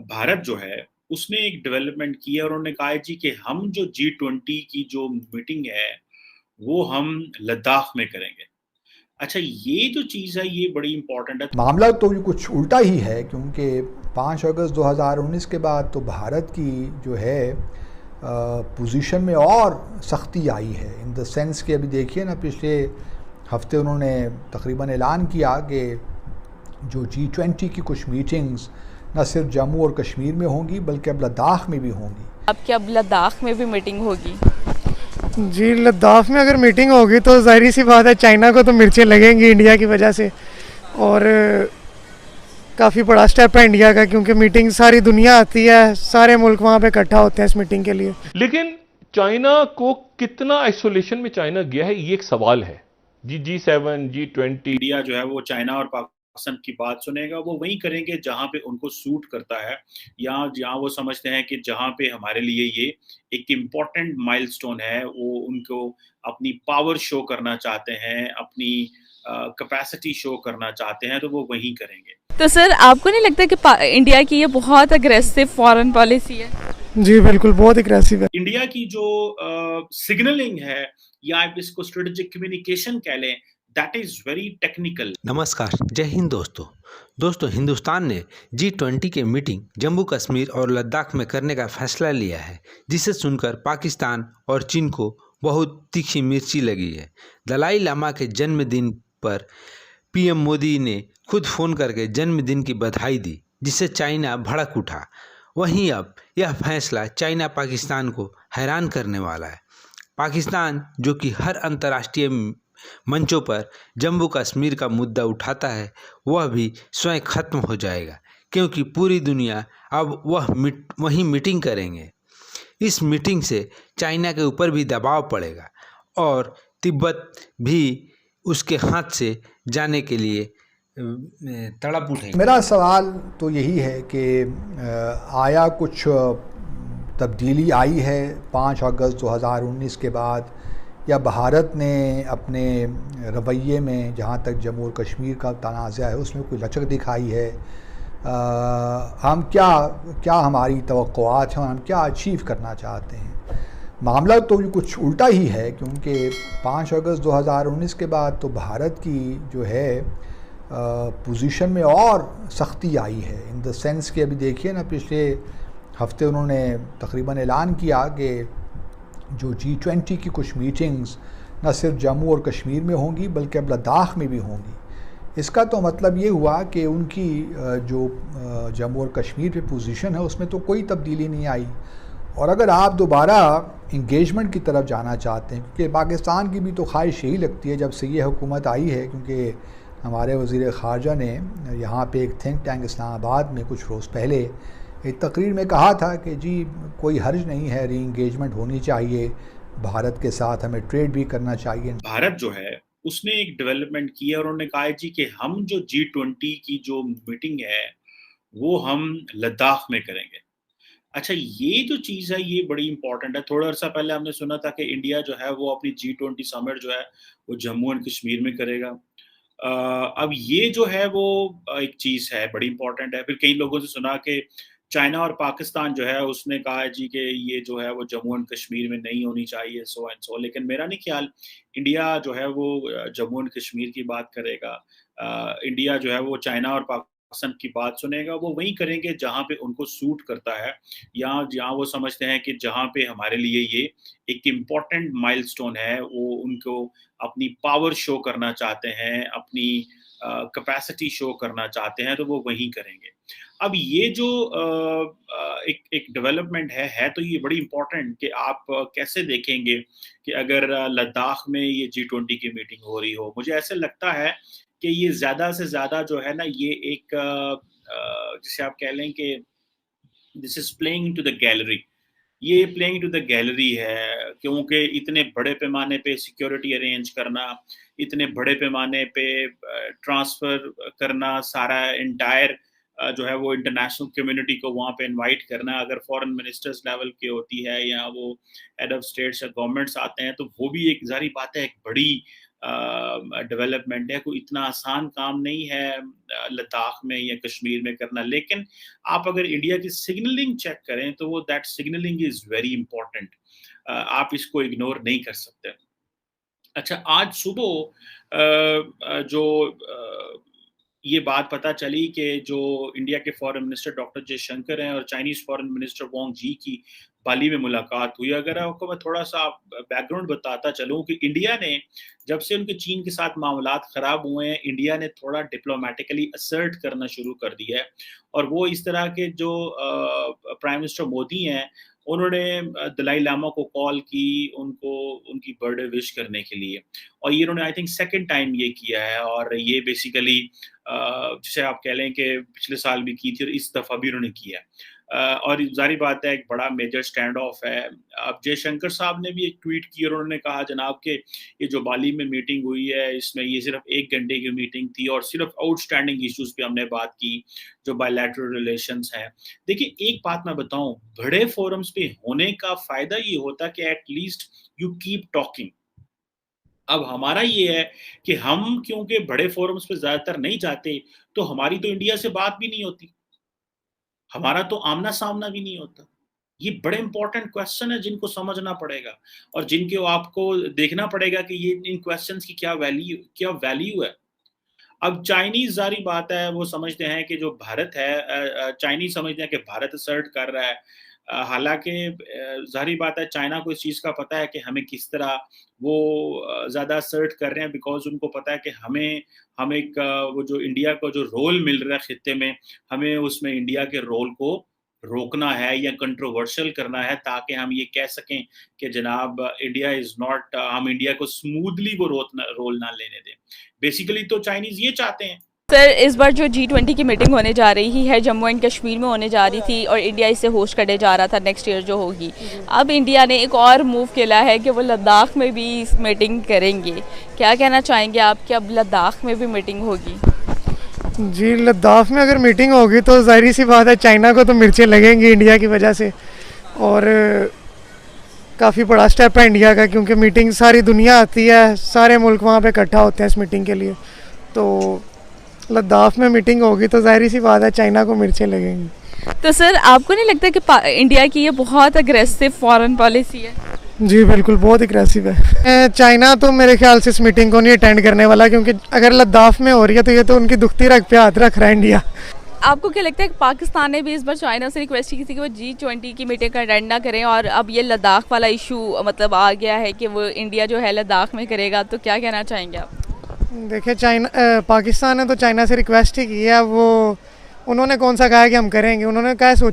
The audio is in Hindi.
भारत जो है उसने एक डेवलपमेंट की है और उन्होंने कहा है जी कि हम जो G20 की जो मीटिंग है, वो हम लद्दाख में करेंगे। अच्छा ये जो चीज़ है ये बड़ी इम्पोर्टेंट है। मामला तो ये कुछ उल्टा ही है, क्योंकि 5 अगस्त 2019 के बाद तो भारत की जो है पोजीशन में और सख्ती आई है, इन द सेंस कि अभी देखिए ना, पिछले हफ्ते उन्होंने तकरीबन ऐलान किया कि जो G20 की कुछ मीटिंग्स न सिर्फ जम्मू और कश्मीर में होंगी बल्कि अब लद्दाख में भी होंगी। अब क्या अब लद्दाख में भी मीटिंग होगी? जी, लद्दाख में अगर मीटिंग होगी तो ज़ाहिर सी बात है चाइना को तो मिर्चें लगेंगी इंडिया की वजह से। और काफ़ी बड़ा स्टेप है इंडिया का, क्योंकि मीटिंग सारी दुनिया आती है, सारे मुल्क वहाँ पे इकट्ठा होते हैं इस मीटिंग के लिए। लेकिन चाइना को कितना आइसोलेशन में चाइना गया है, ये एक सवाल है। G7 G20 इंडिया जो है वो चाइना और पाकिस्तान की बात सुनेगा, वो वहीं करेंगे जहाँ पे उनको सूट करता है, या जहाँ वो समझते हैं कि जहाँ पे हमारे लिए ये एक इम्पोर्टेंट माइलस्टोन है, वो उनको अपनी पावर शो करना चाहते हैं, अपनी कैपेसिटी शो करना चाहते हैं, तो वो वहीं करेंगे। तो सर आपको नहीं लगता कि इंडिया की ये बहुत अग्रेसिव फॉरेन पॉलिसी है? जी बिल्कुल, बहुत अग्रेसिव है। इंडिया की जो सिग्नलिंग है या आप इसको स्ट्रेटेजिक कम्युनिकेशन कह लें, दैट इज वेरी टेक्निकल। नमस्कार, जय हिंद दोस्तों हिंदुस्तान ने G20 के मीटिंग जम्मू कश्मीर और लद्दाख में करने का फैसला लिया है, जिसे सुनकर पाकिस्तान और चीन को बहुत तीखी मिर्ची लगी है। दलाई लामा के जन्मदिन पर पीएम मोदी ने खुद फ़ोन करके जन्मदिन की बधाई दी, जिससे चाइना भड़क उठा। वहीं अब यह फैसला चाइना पाकिस्तान को हैरान करने वाला है। पाकिस्तान, जो कि हर अंतर्राष्ट्रीय मंचों पर जम्मू कश्मीर का मुद्दा उठाता है, वह भी स्वयं खत्म हो जाएगा, क्योंकि पूरी दुनिया अब वही मीटिंग करेंगे। इस मीटिंग से चाइना के ऊपर भी दबाव पड़ेगा और तिब्बत भी उसके हाथ से जाने के लिए तड़प उठेंगे। मेरा सवाल तो यही है कि आया कुछ तब्दीली आई है 5 अगस्त 2019 के बाद, या भारत ने अपने रवैये में, जहाँ तक जम्मू और कश्मीर का तनाज़ा है, उसमें कोई लचक दिखाई है? हम क्या हमारी तवक्कुआत हैं और हम क्या अचीव करना चाहते हैं? मामला तो ये कुछ उल्टा ही है, क्योंकि 5 अगस्त 2019 के बाद तो भारत की जो है पोजीशन में और सख्ती आई है, इन द सेंस कि अभी देखिए ना, पिछले हफ्ते उन्होंने तकरीबन ऐलान किया कि जो G20 की कुछ मीटिंग्स न सिर्फ जम्मू और कश्मीर में होंगी बल्कि अब लद्दाख में भी होंगी। इसका तो मतलब ये हुआ कि उनकी जो जम्मू और कश्मीर पे पोजीशन है उसमें तो कोई तब्दीली नहीं आई। और अगर आप दोबारा इंगेजमेंट की तरफ जाना चाहते हैं, क्योंकि पाकिस्तान की भी तो ख्वाहिश यही लगती है जब से ये हुकूमत आई है, क्योंकि हमारे वज़ीर ख़ारजा ने यहाँ पे एक थिंक टैंक इस्लामाबाद में कुछ रोज़ पहले एक तकरीर में कहा था कि जी कोई हर्ज नहीं है, री इंगेजमेंट होनी चाहिए भारत के साथ, हमें ट्रेड भी करना चाहिए। भारत जो है उसने एक डेवलपमेंट की है और उन्होंने कहा है जी कि हम जो G20 की जो मीटिंग है, वो हम लद्दाख में करेंगे। अच्छा ये जो चीज़ है ये बड़ी इम्पोर्टेंट है। थोड़ा अर्सा पहले हमने सुना था कि इंडिया जो है वो अपनी G20 समिट जो है वो जम्मू एंड कश्मीर में करेगा। अब ये जो है वो एक चीज़ है बड़ी इम्पोर्टेंट है। फिर कई लोगों से सुना कि चाइना और पाकिस्तान जो है उसने कहा है जी कि ये जो है वो जम्मू एंड कश्मीर में नहीं होनी चाहिए, सो एंड सो। लेकिन मेरा नहीं ख्याल इंडिया जो है वो जम्मू एंड कश्मीर की बात करेगा। इंडिया जो है वो चाइना और पाकिस्तान की बात सुनेगा, वो वहीं करेंगे जहाँ पे उनको सूट करता है, या जहाँ वो समझते हैं कि जहाँ पे हमारे लिए ये एक इम्पोर्टेंट माइलस्टोन है, वो उनको अपनी पावर शो करना चाहते हैं, अपनी कैपेसिटी शो करना चाहते हैं, तो वो वहीं करेंगे। अब ये जो एक डेवलपमेंट है तो ये बड़ी इम्पोर्टेंट कि आप कैसे देखेंगे कि अगर लद्दाख में ये G20 की मीटिंग हो रही हो। मुझे ऐसे लगता है कि ये ज़्यादा से ज़्यादा जो है ना ये एक जिसे आप कह लें कि this is playing into the gallery. ये प्लेइंग टू द गैलरी है, क्योंकि इतने बड़े पैमाने पे सिक्योरिटी अरेंज करना, इतने बड़े पैमाने पे ट्रांसफ़र करना, सारा एंटायर जो है वो इंटरनेशनल कम्युनिटी को वहाँ पे इनवाइट करना, अगर फॉरेन मिनिस्टर्स लेवल की होती है या वो हेड ऑफ स्टेट्स या गवर्नमेंट्स आते हैं, तो वो भी एक ज़ाहिर बात है एक बड़ी डेवलपमेंट है, कोई इतना आसान काम नहीं है लद्दाख में या कश्मीर में करना। लेकिन आप अगर इंडिया की सिग्नलिंग चेक करें तो वो that signalling is very important. आप इसको इग्नोर नहीं कर सकते। अच्छा, आज सुबह जो ये बात पता चली कि जो इंडिया के फॉरेन मिनिस्टर डॉक्टर जयशंकर हैं और चाइनीज़ फॉरेन मिनिस्टर वांग जी की बाली में मुलाकात हुई। अगर आपको मैं थोड़ा-सा बैकग्राउंड बताता चलूँ कि इंडिया ने जब से उनके चीन के साथ मामलात ख़राब हुए हैं, इंडिया ने थोड़ा डिप्लोमैटिकली असर्ट करना शुरू कर दिया है। और वो इस तरह के जो प्राइम मिनिस्टर मोदी हैं, उन्होंने दलाई लामा को कॉल की, उनको उनकी बर्थडे विश करने के लिए। और ये उन्होंने आई थिंक सेकंड टाइम ये किया है और ये बेसिकली जिसे आप कह लें कि पिछले साल भी की थी और इस दफ़ा भी उन्होंने किया है। और ज़ाहिर बात है एक बड़ा मेजर स्टैंड ऑफ है। अब जयशंकर साहब ने भी एक ट्वीट की और उन्होंने कहा जनाब कि ये जो बाली में मीटिंग हुई है, इसमें ये सिर्फ 1 घंटे की मीटिंग थी और सिर्फ आउटस्टैंडिंग इश्यूज़ पे हमने बात की, जो बायलैटरल रिलेशंस हैं। देखिए, एक बात मैं बताऊँ, बड़े फोरम्स पे होने का फ़ायदा ये होता कि at least you keep talking. अब हमारा ये है कि हम क्योंकि बड़े फोरम्स पे ज़्यादातर नहीं जाते, तो हमारी तो इंडिया से बात भी नहीं होती। हमारा तो आमना-सामना भी नहीं होता। ये बड़े इंपॉर्टेंट क्वेश्चन है जिनको समझना पड़ेगा और जिनके आपको देखना पड़ेगा कि ये इन क्वेश्चंस की क्या वैल्यू है। अब चाइनीज़ ज़ाहिर बात है वो समझते हैं कि जो भारत है चाइनीज़ समझते हैं कि भारत असर्ट कर रहा है। हालाँकि ज़ाहिर बात है चाइना को इस चीज़ का पता है कि हमें किस तरह वो ज़्यादा असर्ट कर रहे हैं बिकॉज़ उनको पता है कि हम एक वो जो इंडिया को जो रोल मिल रहा है खित्ते में, हमें उसमें इंडिया के रोल को रोकना है या कंट्रोवर्शियल करना है ताकि हम ये कह सकें कि जनाब इंडिया इज़ नॉट हम इंडिया को स्मूथली वो रोल ना लेने दें। बेसिकली तो चाइनीज़ ये चाहते हैं। सर, इस बार जो G20 की मीटिंग होने जा रही है जम्मू एंड कश्मीर में होने जा रही थी और इंडिया इसे होस्ट करने जा रहा था नेक्स्ट ईयर जो होगी। अब इंडिया ने एक और मूव किया है कि वो लद्दाख में भी इस मीटिंग करेंगे। क्या कहना चाहेंगे आप कि अब लद्दाख में भी मीटिंग होगी? जी, लद्दाख में अगर मीटिंग होगी तो ज़ाहिर सी बात है चाइना को तो मिर्चें लगेंगी इंडिया की वजह से। और काफ़ी बड़ा स्टेप है इंडिया का, क्योंकि मीटिंग सारी दुनिया आती है, सारे मुल्क वहाँ पे इकट्ठा होते हैं इस मीटिंग के लिए। तो लद्दाख में मीटिंग होगी तो ज़ाहिर सी बात है चाइना को मिर्चें लगेंगी। तो सर, आपको नहीं लगता कि इंडिया की ये बहुत अग्रेसिव फॉरेन पॉलिसी है? जी बिल्कुल, बहुत अग्रेसिव है। चाइना तो मेरे ख्याल से इस मीटिंग को नहीं अटेंड करने वाला, क्योंकि अगर लद्दाख में हो रही है तो ये तो उनकी दुखती रग पे हाथ रख रहा है इंडिया। आपको क्या लगता है कि पाकिस्तान ने भी इस बार चाइना से रिक्वेस्ट की थी कि वो G20 की मीटिंग का अटेंड ना करें और अब ये लद्दाख वाला इशू मतलब आ गया है कि वो इंडिया जो है लद्दाख में करेगा, तो क्या कहना चाहेंगे आप? देखिए, पाकिस्तान ने तो चाइना से रिक्वेस्ट ही की है। वो उन्होंने कौन सा कहा कि हम करेंगे, उन्होंने कहा सोचे